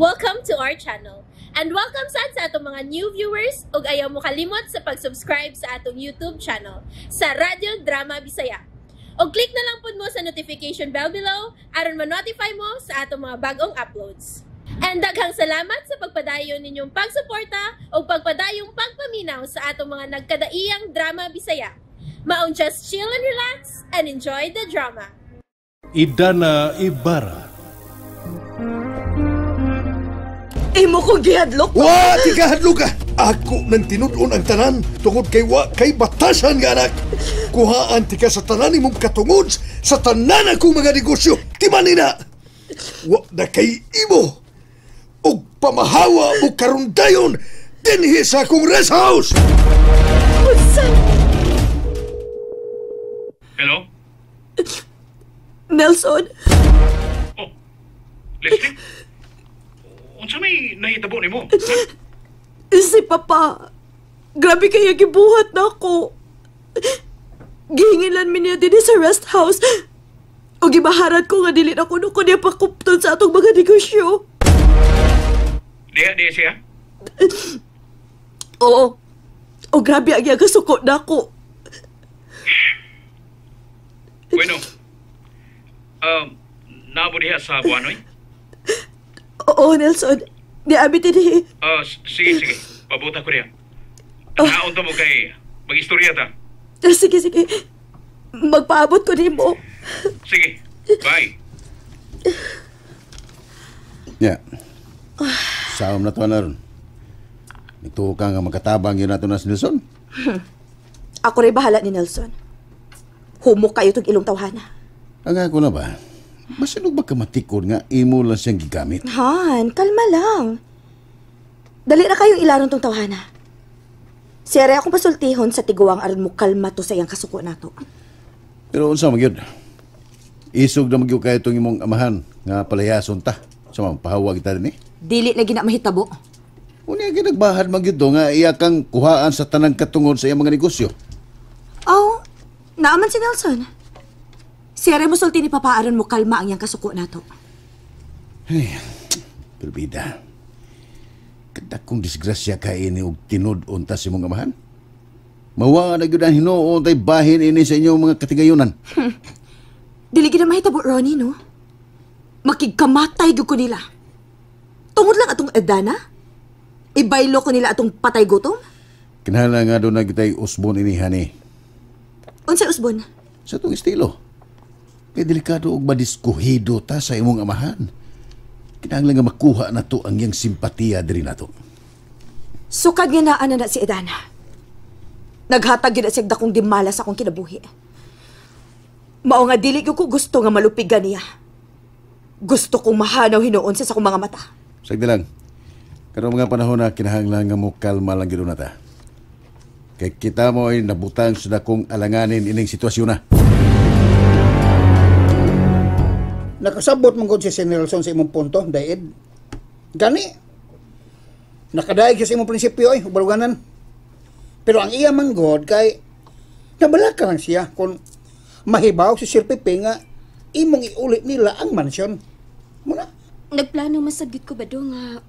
Welcome to our channel. And welcome sa atong mga new viewers ug ayaw mo kalimot sa pag-subscribe sa atong YouTube channel sa Radio Drama Bisaya. O click na lang pud mo sa notification bell below aron ma-notify mo sa atong mga bagong uploads. And daghang salamat sa pagpadayon ninyong pagsuporta o pagpadayong pagpaminaw sa atong mga nagkadaiyang Drama Bisaya. Maong just chill and relax and enjoy the drama. Idana Ibarra. Imo ko gihadlok. Wa, di ka hadlok ka. Ako nang tinudon ang tanan tungod kay wa kay batasan nga anak. Kuhaan ti ka sa tanan imong katungod sa tanan akong mga negosyo. Timanina. Wa na kay imo. Og pamahawa mo karon dayon dinhi sa akong rest house. Unsa? Hello? Nelson. Oh, Leslie? Unsa may nahitabo nimo? Si Papa. Grabe kaya gibuhat na ako. Gihingilan mi niya din sa rest house. O gibaharat ko nga dili na kuno ko niya pakupton sa atong mga negosyo. Diya siya? Oo. O grabe ang kasukot na ako. Bueno. Nabo diha sa Buanoy? Oo, Nelson. Niabit din Sige. Pabuta ko diya. Naon to mo kay mag-istorya ta. Sige. Magpaabot ko din mo. Sige. Bye. Ya. Saom na to na ron. Ito ka nga magkatabang yun nato na si Nelson. Ako rin bahala ni Nelson. Humok kayo itong ilong tawhana. Ang ako na ba? Masinog ba kamatikod nga imo lang siyang gigamit? Han, kalma lang. Dali na kayong ilaron tong tawhana. Siyempre akong pasultihon sa tiguang aron mo kalma to sa iyang kasuko nato. Pero unsa magyud? Isog na magyud kayo itong imong amahan nga palayason ta. Sa mga pahawag kita din eh. Dili na gina mahitabo. Unya ginagbahad magyud do nga iya kang kuhaan sa tanang katungod sa iyang mga negosyo. Oh, naaman si Nelson. Siyempre mo sulti ni Papa aron mo kalma ang iyang kasuko nato. Ay, pero bida. Kada kong disgrasya ka ini og tinud-on ta si mong amahan. Mawa na gyud ang hinuon tay bahin ini sa inyong mga katigayunan. Dili gid na mahitabo, Ronnie, no? Makigkamatay gyud ko nila. Tungod lang atong edana? Ibaylo ko nila atong patay gutom? Kinahanglan nga doon na kitay usbon ini hani. Unsa usbon? Sa itong estilo. Kaya delikado og madiskuhido ta sa imong amahan. Kinahanglan nga makuha na to ang iyang simpatiya diri nato. Sukad nga naan na si Edana. Naghatag yun na siya dakong dimala sa akong kinabuhi. Mao nga dili ko gusto nga malupigan niya. Gusto kong mahanaw hinuon sa akong mga mata. Sagdi lang. Karong mga panahon na kinahanglan nga mo kalma lang gid na ta. Kay kita mo ay nabutang sa dakong alanganin ining sitwasyon na. Nakasabot mong si Nelson sa imong punto, Daid. Gani. Nakadaig sa imong prinsipyo ay ubaluganan. Pero ang iya manggod kay nabala ka lang siya kung mahibaw si Sir Pepe nga imong iulit nila ang mansyon. Muna. Nagplano masagit ko ba do nga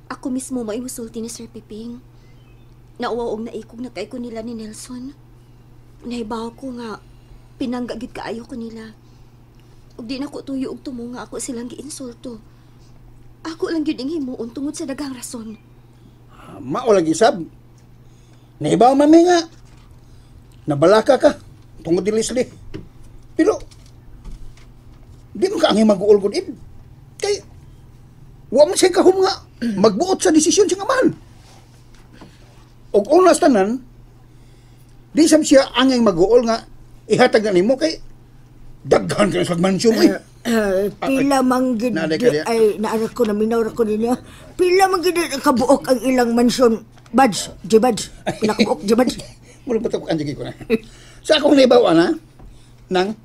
ako mismo maimusulti ni Sir Piping. Nauwaog na ikog na kay ko nila ni Nelson. Nahibaw ko nga pinanggagit kaayo ko nila. Ug di na ko tuyo og tumo nga ako silang giinsulto. Ako lang gyud ing himuon tungod sa daghang rason. Mao lagi sab. Naibaw mami nga. Nabalaka ka tungod ni Leslie. Pero di mo ka ang mag-uol gud id. Kay wa man siya kahum nga magbuot sa desisyon siyang amahan. Og unas tanan di sab siya angay mag-uol nga ihatag na nimo kay daghan ka sa mansyon eh. Pila manggid ay naara ko na minawra ko ninyo. Pila manggid kabuok ang ilang mansyon. Badge, J-Badge. Nakabuok, J-Badge. Murag batak ang jigi ko na. Sa akong naibaw na, nang,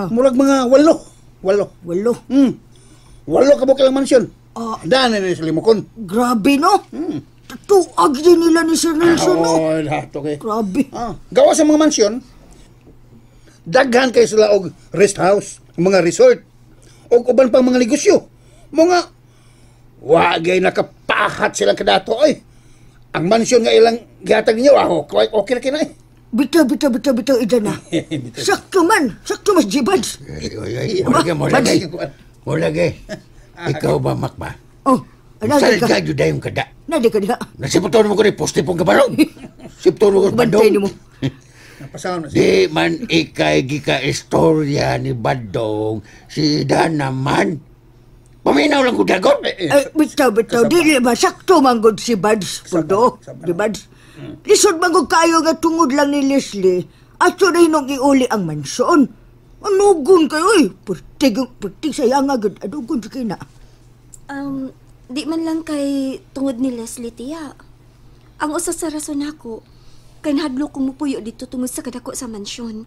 murag mga walo. Walo? Walo kabuok ilang mansyon. Daan na sa limukon. Grabe, no? Tuag din nila ni Sir Nelson, no? Oo, lahat, okay. Grabe. Gawa sa mga mansyon, daghan kayo sila og rest house, mga resort, o uban pang mga negosyo. Mga Wagay nakapahat silang kadato ay. Ang mansyon nga ilang gihatag ninyo, okay na kina eh. Bitaw, Idana. Sakto man Jibads. Mo lagi. Ikaw ba, Makba? Oh, Saan ka yun dahil yung kada? Nadi ka diha. Nasipton mo ko rin, poste pong kabarong. Sipton mo ko Bantay ni mo. Di man ikay gika istorya ni Badong, si Dan naman. Paminaw lang ko dagon. Bitaw. Dili ba sakto manggod si Bads. Pudo, di Bads. Lisod manggod kayo nga tungod lang ni Leslie. Ato na hinong iuli ang mansyon. Anugon kayo eh. Purtig sayang agad. Anugon sa kina. Di man lang kay tungod ni Leslie, tiya. Ang usa sa rason ako, kay nahadlo kong mupuyo dito tungod sa kadako sa mansyon.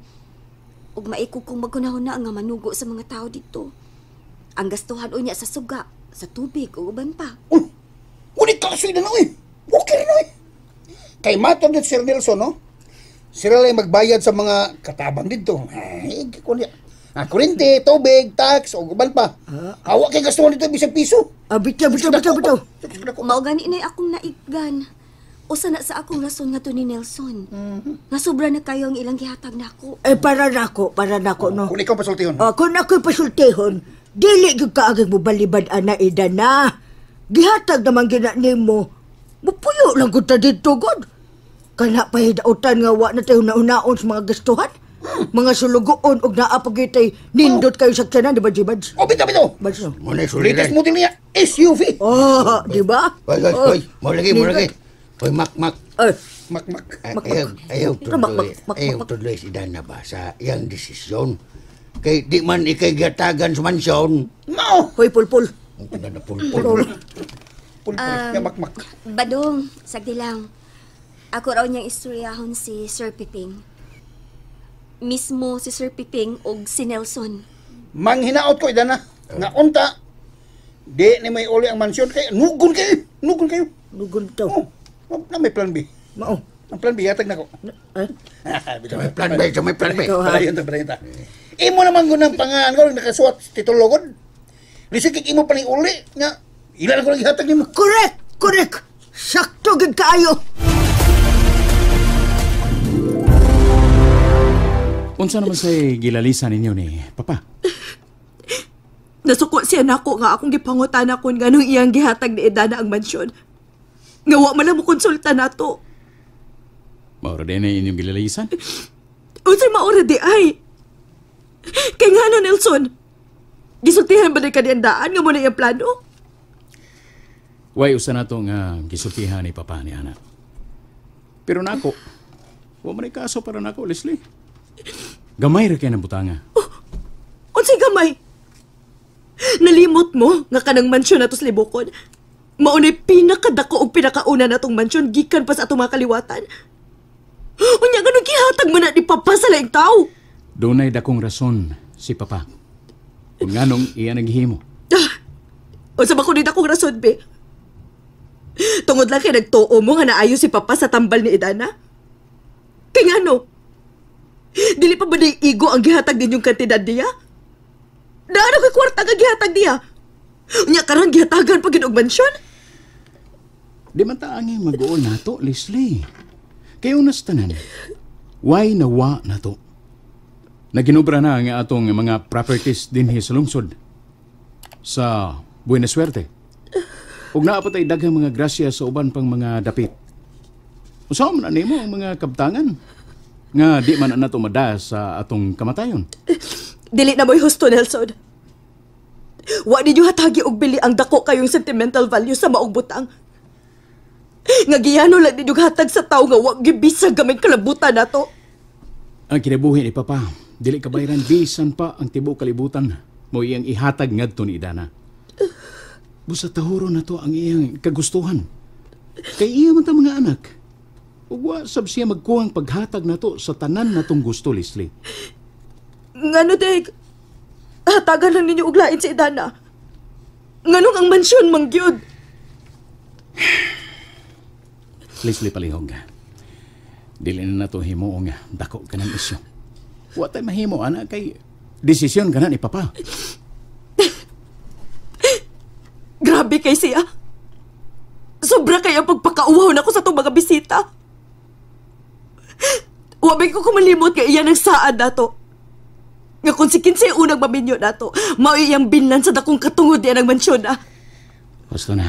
Ug maiko kong magunahon na nga manugo sa mga tao dito. Ang gastuhan unya sa suga, sa tubig, o uban pa. Ulit ka kasi na eh. Okay na eh. Kay matod ni Sir Nelson, no? Sila lang magbayad sa mga katabang dito. Kurente, tubig, tax, o uban pa. Hawa kay gastuhan dito bisag piso. Bitaw. Mao gani na akong naiggan. Usa na sa akong rason nga to ni Nelson. Nga sobra na kayo ang ilang gihatag nako. Para nako, no? Kung ikaw pasultihon. Kung ako'y pasultihon, dili gyud kaagay mo balibad ana Idana. Gihatag naman gina nimo. Mupuyo lang gud ta dito gud. Kana pa hidautan nga wa na tayo naunaon sa mga gastuhan. Mga sulugoon og naa pa gitay nindot kayo sa tiyanan, di ba, Jibads? Bitaw. Bads, no? Muna Latest suliran. model niya, SUV. Di ba? Hoy, mo lagi. Hoy, Mak. Mak. Ayaw tuloy si Dana ba sa iyang desisyon. Kay di man ikay gatagan sa mansyon. No. Hoy, pulpul. Ang pulpul. Mak. Badong, sagdi lang. Ako raw niyang istoryahon si Sir Piping. Mismo si Sir Piping o si Nelson. Manghinaot ko, Idana. Nga unta, di ni may uli ang mansyon kay nugon kayo. Nugon to. Na may plan B. Mao. Ang plan B, hatag na ko. May plan B. Padayon ta. Imo naman gunang pangaan ko, nakasuot titulogod. Risikik imo pa ni uli, nga ilan ko naghihatag ni mo. Correct. Sakto gid kaayo. Unsa naman say gilalisan ninyo ni Papa? Nasuko siya nako nga akong gipangutan ako nga nung iyang gihatag ni Idana ang mansyon. Nga wa man lang mo konsulta nato. Maura din na inyong gilalisan? Unsay maura di ay? Kay nga no, Nelson? Gisultihan ba ni kaniyandaan nga mo na iyang plano? Way usa na to nga gisultihan ni Papa ni Ana. Pero nako, wa man kaso para nako, Leslie. Gamay ra kay nang butanga. Unsay gamay? Nalimot mo nga kanang mansyon nato sa libukod. Maunay pinakadako og pinakauna natong mansyon gikan pa sa atong mga kaliwatan. Unya ganun gihatag mo na ni Papa sa laing tao. Dunay dakong rason si Papa. Kung nganong iya naghimo. Unsa ba kun akong rason, be? Tungod lang kay nagtuo mo nga naayo si Papa sa tambal ni Idana? Kay ngano? Dili pa ba na igo ang gihatag ninyong kantidad niya? Naano kay kwarta nga gihatag niya? Unya karang gihatagan pa ginog mansyon? Di man ta angin mag-uol nato, Leslie. Kayo nas tanan. Why nawa nato? Naginubra na ang atong mga properties din sa lungsod. Sa Buena Suerte. Ug naa pa tay daghang mga grasya sa uban pang mga dapit. Usaw man nimo ang mga kabtangan nga di man na tumada sa atong kamatayon. Dili na mo'y husto, Nelson. Wa ninyo hatagi og bili ang dako kayong sentimental value sa maong butang. Nga giyano lang ninyo hatag sa tao nga wag gibisag gamay kalabutan nato. Ang kinabuhi ni Papa, dili kabayran bisan pa ang tibuok kalibutan mo iyang ihatag ngadto ni Idana. Busa tahuro na to ang iyang kagustuhan. Kay iya man ta mga anak. Ug wa sab siya magkuhang paghatag nato sa tanan natong gusto, Leslie. Ngano deg? Hatagan lang ninyo og lain si Idana. Nganong ang mansyon mangyud? Leslie palihog. Dili na nato himuo nga dako kanang isyu. Wa tay mahimo ana kay desisyon kana ni Papa. Grabe kay siya. Sobra kaya pagpakauwaw na ko sa itong mga bisita. Wabay ko kumalimot nga iya ng saad nato. Nga kung si Kinsay unang maminyo nato, mauyang binlan sa dakong katungod niya ng mansyon na. Gusto na.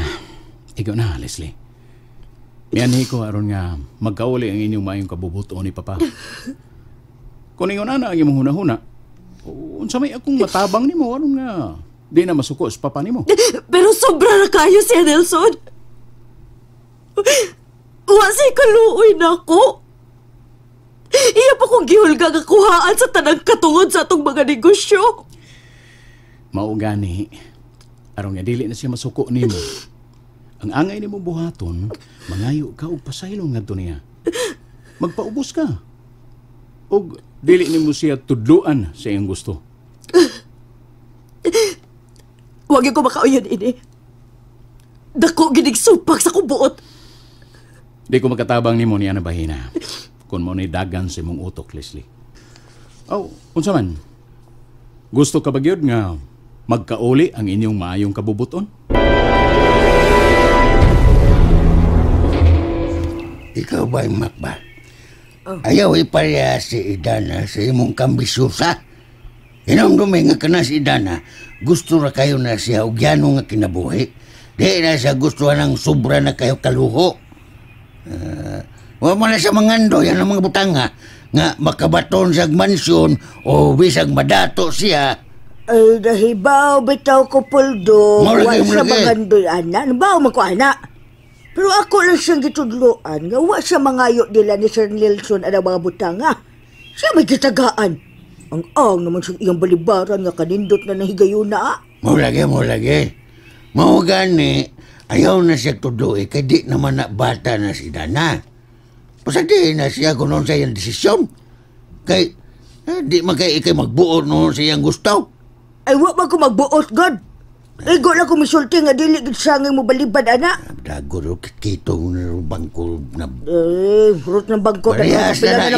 Ikaw na, Leslie. Miyanhi ko aron nga magkauli ang inyong maayong kabubuto ni Papa. Kung ingon na ang imong hunahuna, unsa may akong matabang nimo aron nga di na masuko sa Papa nimo. Pero sobra na kayo siya, Nelson. Wasi kaluoy na ako. Iya pa kong gihulga nga kuhaan sa tanang katungod sa atong mga negosyo. Mao gani, aron nga dili na siya masuko nimo. Ang angay nimo buhaton, mangayo ka og pasaylong ngadto niya. Magpaubos ka. Og dili nimo siya tudluan sa iyang gusto. Huwag ko makauyon ini. Dako ginig supak sa kubuot. Di ko magkatabang nimo niya na bahina. Kung mo ni dagan sa imong utok, Leslie. Oh, unsa man? Gusto ka ba gyud nga magkauli ang inyong maayong kabubuton? Ikaw ba yung makba? Ayaw ipareha si Idana sa imong kambisusa. Inong dumi nga kana si Idana, gusto ra kayo na siya ugyano nga kinabuhi. Di na siya gusto ng sobra na kayo kaluho. Wa mo na siya mangando yan ang mga butanga nga makabaton sa mansyon o bisag madato siya. Ay, dahibaw, bitaw ko, Puldo. Wa siya mangandoy, ana. Nabaw mo ko, ana. Pero ako lang siyang gitudloan nga wa siya mangayo nila ni Sir Nelson ang mga butanga. Siya may gitagaan. Ang naman sa iyang balibaran nga kanindot na nahigayon na. Mo lagi. Mao gani, ayaw na siya tudloy kay di naman na bata na si Dana. Pasagdi na siya kung noon sa iyang desisyon. Kay, di magkay magbuot noon sa iyang gusto. Ay, wa ba ko magbuot, God? Igo na ko misulti nga dili gid sangay mo balibad, ana. Dago ro kitong bangko na. Fruit ng bangko. Parehas na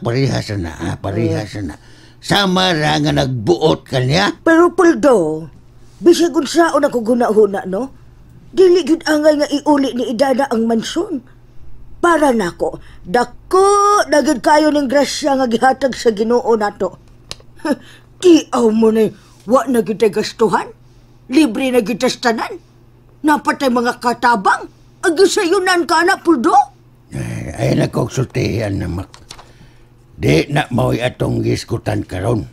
parehas na. Parehas na. Sama ra nga nagbuot kanya. Pero Puldo, bisag unsaon ako guna-huna, no? Dili gid angay nga iuli ni Idana ang mansyon. Para nako, dako dagid kayo ning grasya nga gihatag sa Ginoo nato. Tiaw mo na, wa na gid gastuhan. Libre na gid tanan. Napatay mga katabang. Agisayunan ka na, Puldo. Ay nako sultihan na mak. Di na mao'y atong giskutan karon.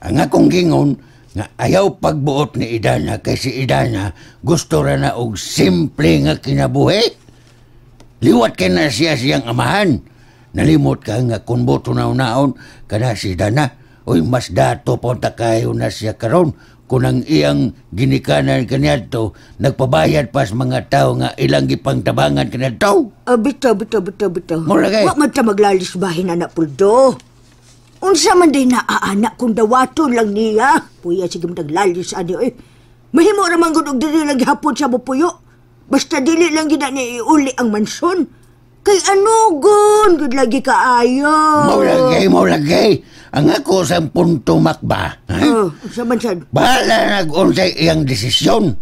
Ang akong gingon nga ayaw pagbuot ni Idana kay si Idana gusto ra na og simple nga kinabuhi. Liwat kay na siya siyang amahan. Nalimot ka nga kung boto na unaon kana si Dana. Uy, mas dato punta kayo na siya karon. Kung ang iyang ginikanan kanyato, nagpabayad pa sa mga tao nga ilang gipangtabangan kanyato. Bitaw. Mulagay. Wa man ta maglalis bahin, anak Puldo. Unsa man din naaanak kung dawaton lang niya. Puya, sige mo naglalis, ani. Mahimo ramang gud og dili lang gihapon sa bupuyo. Basta dili lang gid ni iuli ang mansyon. Kay ano gon, gud lagi kaayo. Maulagay. Ang ako sa punto makba. Sa mansyon. Bahala nag-unsay iyang desisyon.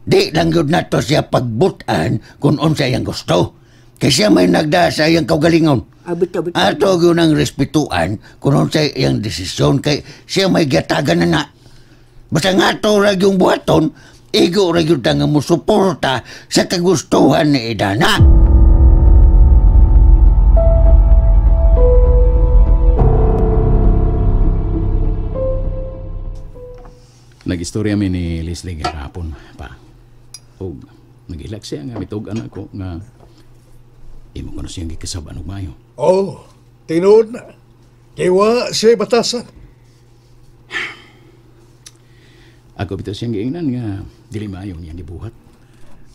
Di lang gud nato siya pagbutan kung unsay iyang gusto. Kay siya may nagda sa iyang kaugalingon. Bitaw. Ato gyud ang respetuan kung unsay iyang desisyon kay siya may gatagan na. Basta nga to ra yung buhaton, igo ra yun nga musuporta sa kagustuhan ni Idana. Nag-istorya mi ni Leslie kahapon, pa. O nag-ilak siya nga mitog anak ko nga imo ko na siyang gikasaban og mayo. Tinuod na. Kaya siya batasan. Ako bitaw siyang giingnan nga dili maayo niyang gibuhat.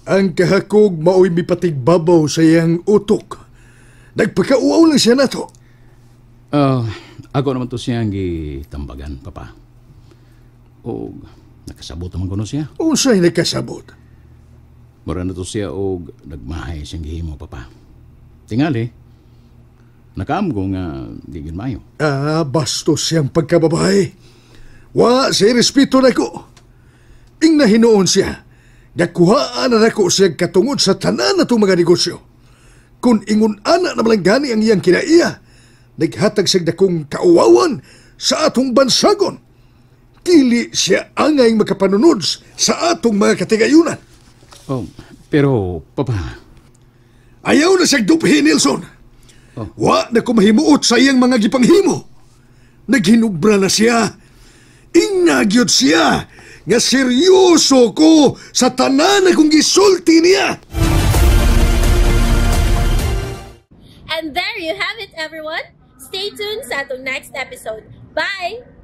Ang kahakog mao'y mipatigbabaw sa iyang utok. Nagpakauaw lang siya nato. Ako naman to siyang gitambagan, papa. O nakasabot naman ko na siya. Unsay nakasabot? Mura na to siya o nagmahay siyang gihimo, papa. Tingali, nakaam ko nga di yun maayo. Bastos siyang pagkababae. Wa, si respeto na ko. Ing nahinoon siya Nakuhaan na nako siya katungod sa tanan na itong mga negosyo. Kung ingon ana na malanggani ang iyang kinaiya, naghatag siya dakong kauwawan sa atong bansagon. Dili siya angay makapanunod sa atong mga katigayunan. Oh, pero, Papa, Ayaw na siya duphi, Nelson. Wa na kumahimuot sa iyang mga gipanghimo. Naghinubra na siya. Ingnagyod siya nga seryoso ko sa tanan akong gisulti niya. And there you have it, everyone. Stay tuned sa atong next episode. Bye!